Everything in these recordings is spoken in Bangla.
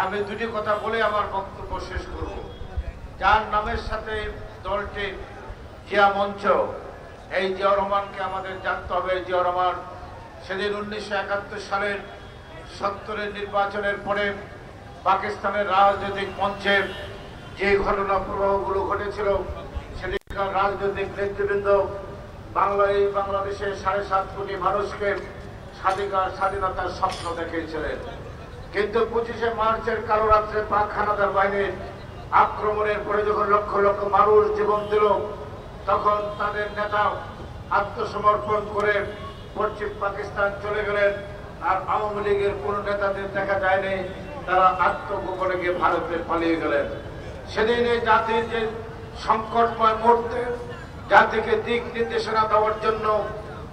আমি দুটি কথা বলে আমার বক্তব্য শেষ করব। যার নামের সাথে দলটি জিয়া মঞ্চ, এই জিয়াউর রহমানকে আমাদের জানতে হবে। জিয়াউর রহমান সেদিন 1971 সালের 70-এর নির্বাচনের পরে পাকিস্তানের রাজনৈতিক মঞ্চে যে ঘটনা প্রবাহগুলো ঘটেছিল, সেদিনকার রাজনৈতিক নেতৃবৃন্দ বাংলাদেশের 7.5 কোটি মানুষকে স্বাধীনতার স্বপ্ন দেখিয়েছিলেন। কিন্তু 25শে মার্চের কালো রাত্রে পাক হানাদার বাহিনীর আক্রমণের পরে যখন লক্ষ লক্ষ মানুষ জীবন দিল, তখন তাদের নেতা আত্মসমর্পণ করে পশ্চিম পাকিস্তান চলে গেলেন। আর আওয়ামী লীগের কোন নেতাদের দেখা যায়নি, তারা আত্মগোপনে গিয়ে ভারতে পালিয়ে গেলেন। সেদিন এই জাতির যে সংকটময় মুহূর্তে জাতিকে দিক নির্দেশনা দেওয়ার জন্য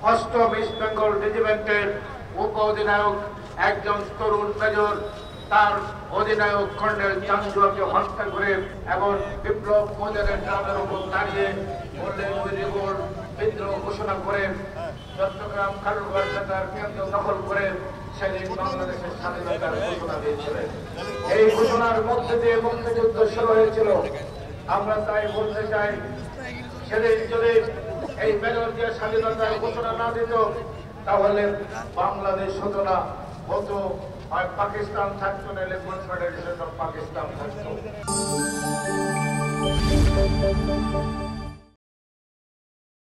8ম ইস্ট বেঙ্গল রেজিমেন্টের উপ অধিনায়ক একজন তরুণ মেজর তার অধিনায়ক কর্নেল চান্দুয়াকে হত্যা করে এবং বিপ্লব ময়দানের গ্রামের উপর দাঁড়িয়ে বিদ্রোহ ঘোষণা করে চট্টগ্রাম কালুরঘাট বেতার কেন্দ্র দখল করে সেদিন বাংলাদেশের স্বাধীনতার ঘোষণা দিয়েছিলেন। এই ঘোষণার মধ্যে দিয়ে মুক্তিযুদ্ধ শুরু হয়েছিল। আমরা তাই বলতে চাই, সেদিন যদি এই মেজর দিয়ে স্বাধীনতার ঘোষণা না দিত, তাহলে বাংলাদেশ হতো না, হতো হয় পাকিস্তান থাকতো, নাহলে কনফেডারেশন অফ পাকিস্তান থাকতো।